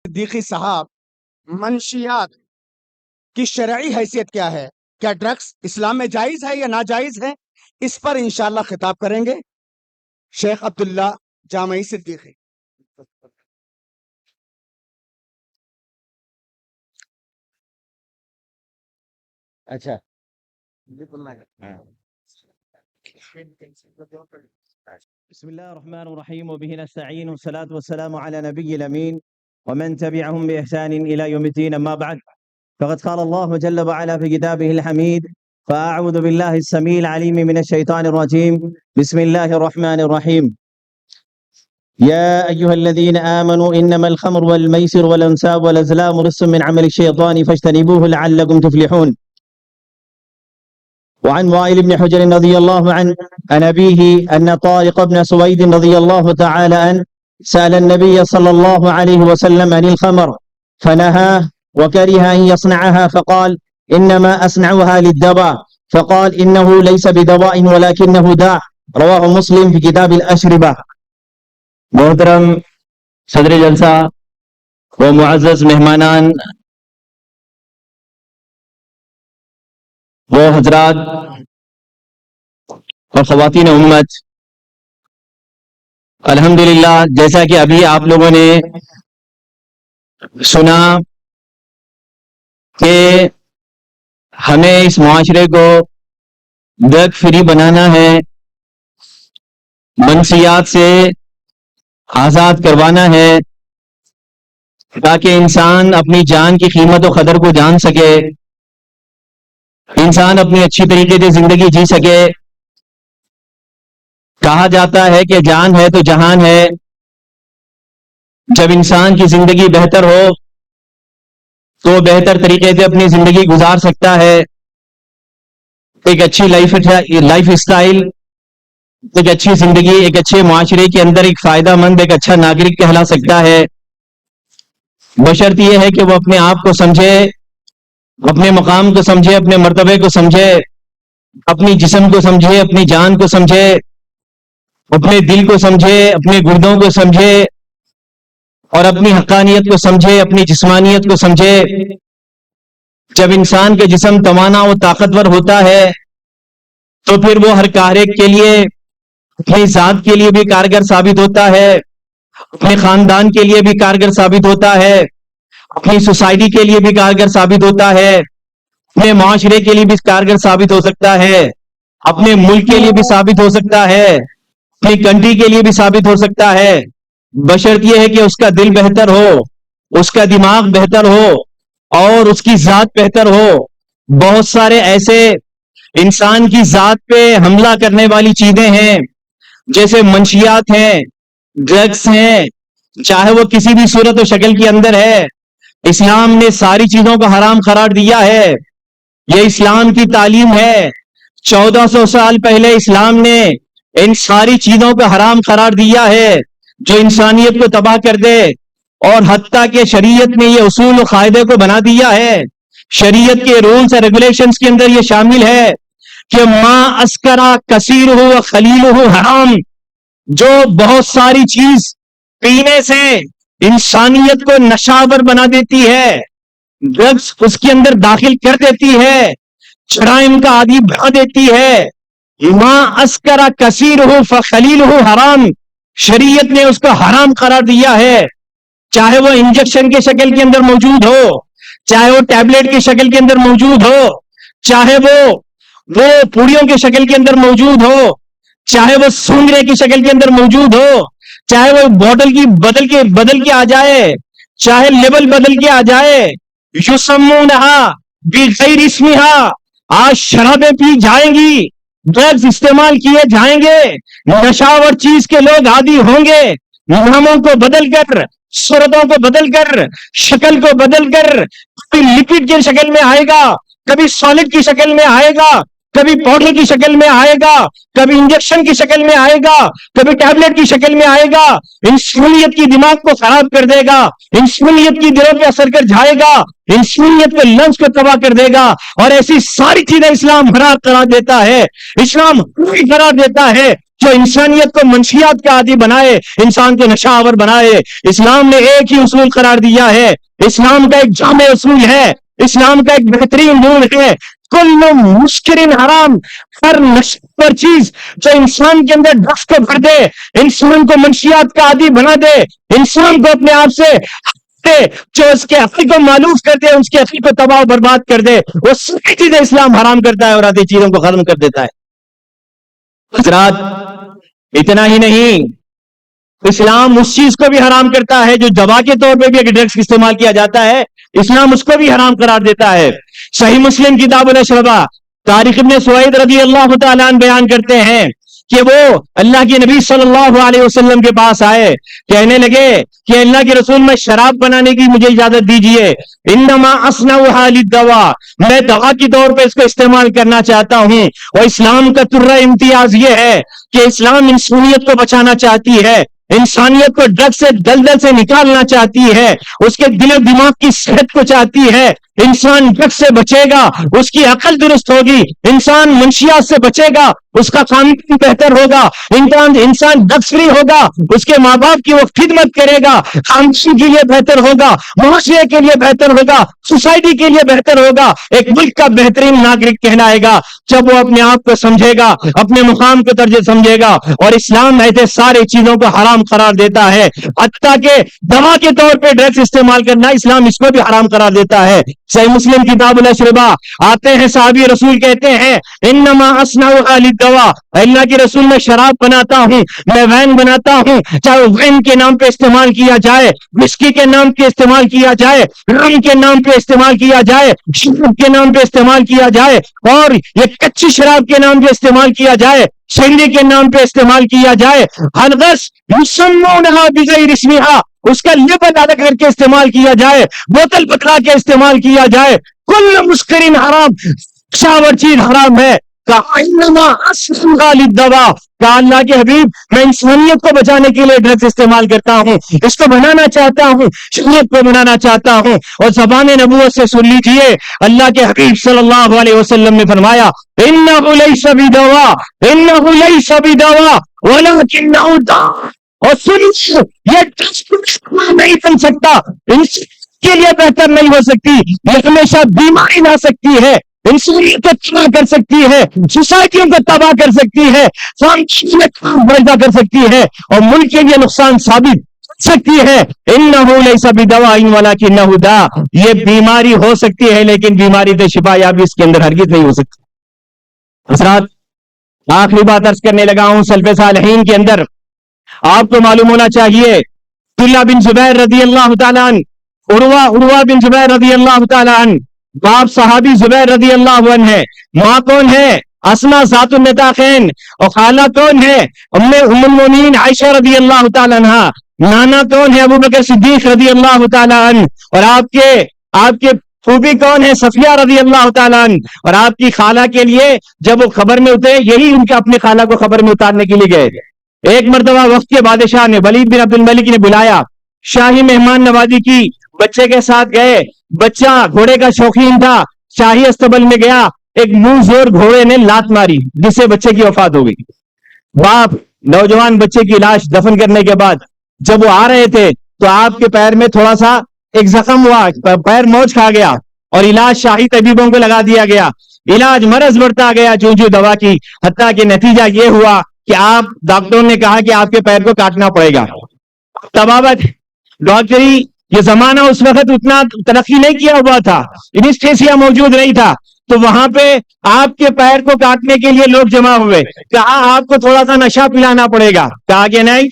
صدیقی صاحب منشیات کی شرعی حیثیت کیا ہے؟ کیا ڈرگس اسلام میں جائز ہے یا ناجائز ہے؟ اس پر انشاءاللہ خطاب کریں گے شیخ عبداللہ جامعی صدیقی۔ اچھا بسم الله الرحمن الرحيم وبه نستعين والصلاة والسلام على نبي الأمين ومن تبعهم بإحسان إلى يوم الدين. أما بعد فقد قال الله جل وعلا في كتابه الحميد: فأعوذ بالله السميع العليم من الشيطان الرجيم. بسم الله الرحمن الرحيم. يا أيها الذين آمنوا إنما الخمر والميسر والأنساب والأزلام رجس من عمل الشيطان فاجتنبوه لعلكم تفلحون. وعن وائل بن حجر رضي الله عنه عن أبيه أن طارق بن سويد رضي الله تعالى عنه سأل النبي صلى الله عليه وسلم عن الخمر فنهاه وكره أن يصنعها فقال: إنما أصنعها للدواء، فقال: إنه ليس بدواء ولكنه داء. رواه مسلم في كتاب الأشربة. محترم صدر جلسہ و معزز مہمانان وہ حضرات اور خواتین امت، الحمدللہ جیسا کہ ابھی آپ لوگوں نے سنا کہ ہمیں اس معاشرے کو ڈرگ فری بنانا ہے، منشیات سے آزاد کروانا ہے تاکہ انسان اپنی جان کی قیمت و قدر کو جان سکے، انسان اپنی اچھی طریقے سے زندگی جی سکے۔ کہا جاتا ہے کہ جان ہے تو جہان ہے۔ جب انسان کی زندگی بہتر ہو تو بہتر طریقے سے اپنی زندگی گزار سکتا ہے، ایک اچھی لائف اسٹائل، ایک اچھی زندگی، ایک اچھے معاشرے کے اندر ایک فائدہ مند، ایک اچھا ناگرک کہلا سکتا ہے، بشرط یہ ہے کہ وہ اپنے آپ کو سمجھے، اپنے مقام کو سمجھے، اپنے مرتبے کو سمجھے، اپنی جسم کو سمجھے، اپنی جان کو سمجھے، اپنے دل کو سمجھے، اپنے گردوں کو سمجھے اور اپنی حقانیت کو سمجھے، اپنی جسمانیت کو سمجھے۔ جب انسان کے جسم توانا و طاقتور ہوتا ہے تو پھر وہ ہر کارے کے لیے، اپنی ذات کے لیے بھی کارگر ثابت ہوتا ہے، اپنے خاندان کے لیے بھی کارگر ثابت ہوتا ہے، اپنی سوسائٹی کے لیے بھی کارگر ثابت ہوتا ہے، اپنے معاشرے کے لیے بھی کارگر ثابت ہو سکتا ہے، اپنے ملک کے لیے بھی ثابت ہو سکتا ہے، اپنی کنٹری کے لیے بھی ثابت ہو سکتا ہے، بشرط یہ ہے کہ اس کا دل بہتر ہو، اس کا دماغ بہتر ہو اور اس کی ذات بہتر ہو۔ بہت سارے ایسے انسان کی ذات پہ حملہ کرنے والی چیزیں ہیں، جیسے منشیات ہیں، ڈرگس ہیں، چاہے وہ کسی بھی صورت و شکل کے اندر ہے، اسلام نے ساری چیزوں کو حرام قرار دیا ہے۔ یہ اسلام کی تعلیم ہے۔ 1400 سال پہلے اسلام نے ان ساری چیزوں کو حرام قرار دیا ہے جو انسانیت کو تباہ کر دے، اور حتیٰ کہ شریعت نے یہ اصول و قاعدے کو بنا دیا ہے۔ شریعت کے رولز اور ریگولیشنز کے اندر یہ شامل ہے کہ ما اسکرا کثیر ہو خلیل ہو حرام، جو بہت ساری چیز پینے سے انسانیت کو نشاور بنا دیتی ہے، ڈرگس اس کے اندر داخل کر دیتی ہے، جرائم کا عادی بنا دیتی ہے۔ ما اسکرا کثیر ہو فخلیل ہو حرام، شریعت نے اس کو حرام قرار دیا ہے، چاہے وہ انجیکشن کے شکل کے اندر موجود ہو، چاہے وہ ٹیبلٹ کی شکل کے اندر موجود ہو، چاہے وہ پوڑیوں کی شکل کے اندر موجود ہو، چاہے وہ سونگرے کی شکل کے اندر موجود ہو، چاہے وہ بوتل کی بدل کے آ جائے، چاہے لیبل بدل کے آ جائے۔ یسمونہا بغیر اسمہا، آج شرابیں پی جائیں گی، ڈرگز استعمال کیے جائیں گے، نشاور چیز کے لوگ عادی ہوں گے، ناموں کو بدل کر، صورتوں کو بدل کر، شکل کو بدل کر، کبھی لکوڈ کی شکل میں آئے گا، کبھی سالڈ کی شکل میں آئے گا، کبھی پاؤڈر کی شکل میں آئے گا، کبھی انجیکشن کی شکل میں آئے گا، کبھی ٹیبلٹ کی شکل میں آئے گا، انسانیت کی دماغ کو خراب کر دے گا، انسانیت کی دلوں پہ اثر کر جائے گا، انسانیت کے لنز کو تباہ کر دے گا، اور ایسی ساری چیزیں اسلام حرام قرار دیتا ہے، اسلام قرار دیتا ہے۔ جو انسانیت کو منشیات کا عادی بنائے، انسان کو نشہ آور بنائے. اسلام نے ایک ہی اصول قرار دیا ہے، اسلام کا ایک جامع اصول ہے، اسلام کا ایک بہترین نور ہے. کل مسکرین حرام، ہر نشہ چیز جو انسان کے اندر ڈرس کو بھر دے، انسان کو منشیات کا عادی بنا دے، انسان کو اپنے آپ سے جو اس کے عقل کو معلوف کر دے، اس کے عقل کو تباہ و برباد کر دے، وہ ساری چیزیں اسلام حرام کرتا ہے اور آدھی چیزوں کو ختم کر دیتا ہے. حضرات اتنا ہی نہیں، اسلام اس چیز کو بھی حرام کرتا ہے جو دوا کے طور پہ بھی اگر ڈرگس استعمال کیا جاتا ہے، اسلام اس کو بھی حرام قرار دیتا ہے. صحیح مسلم کتاب الاشربہ طارق ابن سوید رضی اللہ تعالیٰ عنہ بیان کرتے ہیں کہ وہ اللہ کے نبی صلی اللہ علیہ وسلم کے پاس آئے، کہنے لگے کہ اللہ کے رسول میں شراب بنانے کی مجھے اجازت دیجئے. انما اصنعها للدوا، میں دوا کے طور پہ اس کو استعمال کرنا چاہتا ہوں. اور اسلام کا ترہ امتیاز یہ ہے کہ اسلام انسانیت کو بچانا چاہتی ہے، انسانیت کو ڈرگ سے دلدل سے نکالنا چاہتی ہے، اس کے دل و دماغ کی صحت کو چاہتی ہے. انسان ڈرگ سے بچے گا، اس کی عقل درست ہوگی، انسان منشیات سے بچے گا، اس کا خاندان بہتر ہوگا، انسان ڈرگس فری ہوگا، اس کے ماں باپ کی وہ خدمت کرے گا، خاندان کے لیے بہتر ہوگا، معاشرے کے لیے بہتر ہوگا، سوسائٹی کے لیے بہتر ہوگا، ایک ملک کا بہترین ناگرک کہلائے گا جب وہ اپنے آپ کو سمجھے گا، اپنے مقام کو درجے سمجھے گا. اور اسلام ایسے سارے چیزوں کو حرام قرار دیتا ہے، حتیٰ کہ دوا کے طور پہ ڈرگس استعمال کرنا اسلام اس کو بھی حرام قرار دیتا ہے. صحیح مسلم کتاب الاشربہ آتے ہیں، صحابی رسول کہتے ہیں انما اصنعها للدوا، اللہ کے رسول میں شراب بناتا ہوں، میں وین بناتا ہوں، چاہے وین کے نام پہ استعمال کیا جائے، وسکی کے نام پہ استعمال کیا جائے، رم کے نام پہ استعمال کیا جائے، شراب کے نام پہ استعمال کیا جائے، اور یہ کچی شراب کے نام پہ استعمال کیا جائے، شہری کے نام پہ استعمال کیا جائے، ہرگز یسمونها بغیر اسمها، اس کا لیبل الگ کر کے استعمال کیا جائے، بوتل پکڑا کے استعمال کیا جائے، کل مسکرین حرام، شاور چیز حرام ہے. کہا اللہ کے حبیب میں انسانیت کو بچانے کے لیے ڈرگس استعمال کرتا ہوں، اس کو بنانا چاہتا ہوں، شریعت کو بنانا چاہتا ہوں. اور زبان نبوت سے سن لیجیے، اللہ کے حبیب صلی اللہ علیہ وسلم نے فرمایا انہ لیس بدوا، انہ لیس بدوا ولکنہ داء. اور سنیے، یہ ڈرگس نہیں بن سکتا، اس کے لیے بہتر نہیں ہو سکتی، یہ ہمیشہ بیماری لا سکتی ہے، انسانیت کو تباہ کر سکتی ہے، سوسائٹیوں کو تباہ کر سکتی ہے، پیدا کر سکتی ہے، اور ملک کے لیے نقصان ثابت سکتی ہے. انہ لیس بدواء ولکنہ داء، یہ بیماری ہو سکتی ہے لیکن بیماری سے شفا یابی اس کے اندر ہرگز نہیں ہو سکتی. حضرات آخری بات عرض کرنے لگا ہوں، سلف صالحین کے اندر آپ کو معلوم ہونا چاہیے عبداللہ بن زبیر رضی اللہ تعالیٰ عنہ، عروہ بن زبیر رضی اللہ تعالیٰ عنہ، باپ صحابی زبیر رضی اللہ عنہ ہے، ماں کون ہے؟ اسماء ذات النطاقین، اور خالہ کون ہے؟ ام المومنین عائشہ رضی اللہ تعالیٰ عنہ، نانا کون ہے؟ ابو بکر صدیق رضی اللہ تعالیٰ عنہ، اور آپ کے پھوپھی کون ہے؟ صفیہ رضی اللہ تعالیٰ عنہ. اور آپ کی خالہ کے لیے جب وہ خبر میں اترے، یہی ان کے اپنے خالہ کو خبر میں اتارنے کے لیے گئے. ایک مرتبہ وقت کے بادشاہ نے ولید بن عبد الملک نے بلایا، شاہی مہمان نوازی کی، بچے کے ساتھ گئے، بچہ گھوڑے کا شوقین تھا، شاہی استبل میں گیا، ایک منہ زور گھوڑے نے لات ماری جس سے بچے کی وفات ہو گئی. باپ نوجوان بچے کی لاش دفن کرنے کے بعد جب وہ آ رہے تھے تو آپ کے پیر میں تھوڑا سا ایک زخم ہوا، پیر موچ کھا گیا، اور علاج شاہی طبیبوں کو لگا دیا گیا. علاج مرض بڑھتا گیا جو دوا کی، حتیٰ کہ نتیجہ یہ ہوا کہ آپ ڈاکٹروں نے کہا کہ آپ کے پیر کو کاٹنا پڑے گا. طبابت ڈاکٹری یہ زمانہ اس وقت اتنا ترقی نہیں کیا ہوا تھا، انیستھیسیا موجود نہیں تھا، تو وہاں پہ آپ کے پیر کو کاٹنے کے لیے لوگ جمع ہوئے، کہا آپ کو تھوڑا سا نشہ پلانا پڑے گا. کہا کہ نہیں،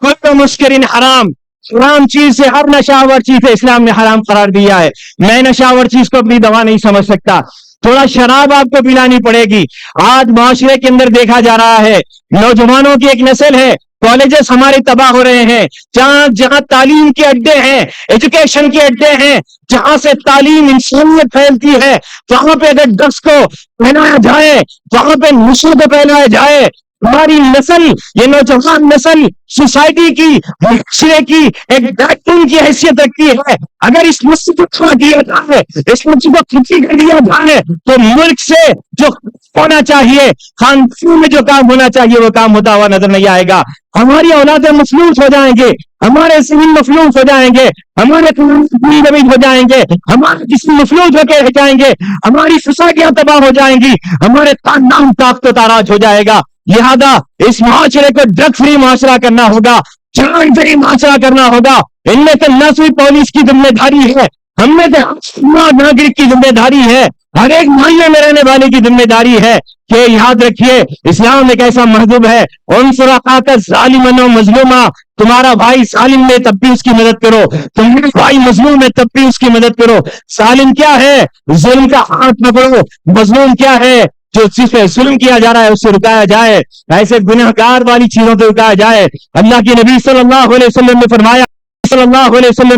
کل مسکرین حرام، حرام چیز سے ہر نشاور چیز ہے اسلام نے حرام قرار دیا ہے. میں نشاور چیز کو اپنی دوا نہیں سمجھ سکتا، تھوڑا شراب آپ کو پلانی پڑے گی. آج معاشرے کے اندر دیکھا جا رہا ہے، نوجوانوں کی ایک نسل ہے، کالجز ہمارے تباہ ہو رہے ہیں، جہاں تعلیم کے اڈے ہیں، ایجوکیشن کے اڈے ہیں، جہاں سے تعلیم انسانیت پھیلتی ہے، وہاں پہ اگر ڈرگس کو پھیلایا جائے، وہاں پہ نشے کو پھیلایا جائے، ہماری نسل، یہ نوجوان نسل سوسائٹی کی، معاشرے کی ایک بیکبون کی حیثیت رکھتی ہے. اگر اس مسجد کو چھوڑ دیا جائے، اس مسجد کو کھچی کر دیا جائے تو ملک سے جو ہونا چاہیے، خاندانوں میں جو کام ہونا چاہیے وہ کام ہوتا ہوا نظر نہیں آئے گا. ہماری اولادیں مفلوج ہو جائیں گے، ہمارے سول مفلوج ہو جائیں گے، ہمارے ہو جائیں گے، ہمارے جسم مفلوج ہو کے رہ جائیں گے، ہماری سوسائٹیاں تباہ ہو جائیں گی، ہمارے خاندان تاخت و تاراج ہو جائے گا. لہذا اس معاشرے کو ڈرگ فری معاشرہ کرنا ہوگا، چرن فری معاشرہ کرنا ہوگا. ان میں سے 10ویں پولیس کی ذمہ داری ہے، ہم میں سے ناگرک کی ذمہ داری ہے، ہر ایک محلے میں رہنے والے کی ذمہ داری ہے کہ یاد رکھیے اسلام ایک ایسا مذہب ہے، انصر اخاک ظالما و مظلوما، تمہارا بھائی ظالم میں تب بھی اس کی مدد کرو، تمہارا بھائی مظلوم ہے تب بھی اس کی مدد کرو. ظالم کیا ہے؟ ظلم کا ہاتھ پکڑو. مظلوم کیا ہے؟ جو چیز پہ ظلم کیا جا رہا ہے اس سے رکایا جائے، ایسے گنہگار والی چیزوں سے رکایا جائے. اللہ کے نبی صلی اللہ علیہ وسلم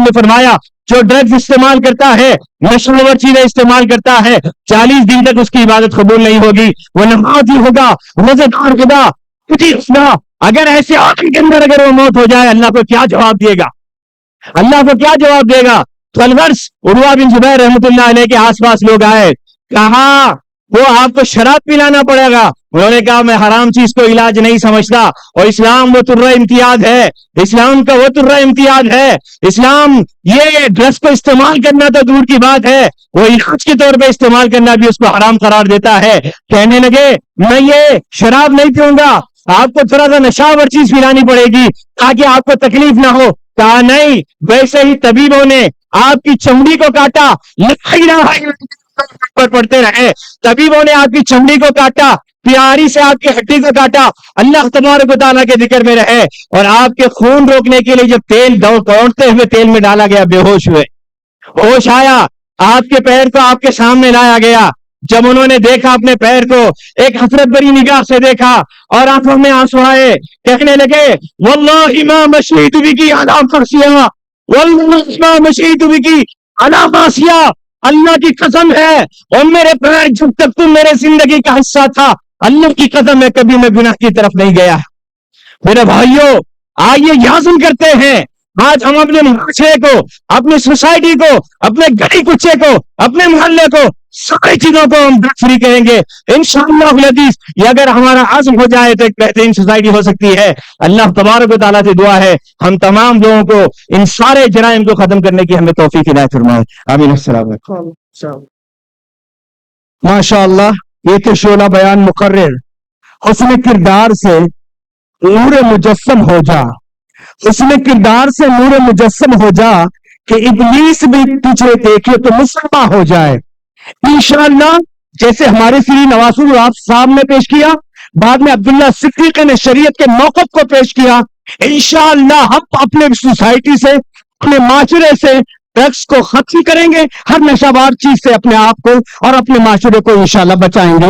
نے فرمایا جو ڈرگز استعمال کرتا ہے، نشہ چیزیں استعمال کرتا ہے، 40 دن تک اس کی عبادت قبول نہیں ہوگی، وہ نمازی ہوگا، روزہ دار ہوگا، اگر ایسے آنکھ کے اندر اگر وہ موت ہو جائے اللہ کو کیا جواب دے گا؟ اللہ کو کیا جواب دے گا؟ تو الورس عروہ بن زبیر رحمۃ اللہ علیہ کے آس پاس لوگ آئے، کہا وہ آپ کو شراب پلانا پڑے گا. انہوں نے کہا میں حرام چیز کو علاج نہیں سمجھتا، اور اسلام وہ ترہ امتیاز ہے، اسلام کا وہ ترہ امتیاز ہے. اسلام یہ ڈرگس کو استعمال کرنا تو دور کی بات ہے، وہ علاج کے طور پہ استعمال کرنا بھی اس کو حرام قرار دیتا ہے. کہنے لگے میں یہ شراب نہیں پیوں گا، آپ کو تھوڑا سا نشاور چیز پلانی پڑے گی تاکہ آپ کو تکلیف نہ ہو. کہا نہیں، ویسے ہی طبیبوں نے آپ کی چمڑی کو کاٹا، پر پڑتے رہے، طبیبوں نے آپ کی چمڑی کو کاٹا، پیاری سے آپ کی ہڈی کو کاٹا، اللہ تبارک و تعالیٰ کے ذکر میں رہے، اور آپ کے خون روکنے کے لیے جب تیل دوڑتے ہوئے تیل میں ڈالا گیا، بے ہوش ہوئے، ہوش آیا، آپ کے پیر کو آپ کے سامنے لایا گیا. جب انہوں نے دیکھا اپنے پیر کو، ایک حسرت بری نگاہ سے دیکھا اور آنکھوں میں آنسو آئے، کہنے لگے واللہ ما مشیت بکی علی فرسیہ، واللہ ما مشیت بکی علی معصیہ، اللہ کی قسم ہے اور میرے پیر جب تک تم میرے زندگی کا حصہ تھا، اللہ کی قسم ہے کبھی میں گناہ کی طرف نہیں گیا. میرے بھائیوں آئیے یازم کرتے ہیں، آج ہم اپنے معاشرے کو، اپنی سوسائٹی کو، اپنے گلی کچے کو، اپنے محلے کو، ساری چیزوں کو ہم ڈرگ فری کریں گے انشاءاللہ العزیز. یہ اگر ہمارا عزم ہو جائے تو ایک بہترین سوسائٹی ہو سکتی ہے. اللہ تبارک و تعالیٰ سے دعا ہے ہم تمام لوگوں کو ان سارے جرائم کو ختم کرنے کی ہمیں توفیق عنایت فرمائے. آمین. السلام علیکم. ماشاء اللہ، یہ تو شعلہ بیان مقرر. حسن کردار سے نور مجسم ہو جا، حسن کردار سے نور مجسم ہو جا کہ ابلیس بھی تجھے دیکھے تو مسلمہ ہو جائے. انشاءاللہ جیسے ہمارے سری نواز آپ صاحب نے پیش کیا، بعد میں عبداللہ صدیق نے شریعت کے موقف کو پیش کیا، انشاءاللہ ہم اپنے سوسائٹی سے، اپنے معاشرے سے ڈرگس کو ختم کریں گے، ہر نشہ بار چیز سے اپنے آپ کو اور اپنے معاشرے کو انشاءاللہ بچائیں گے.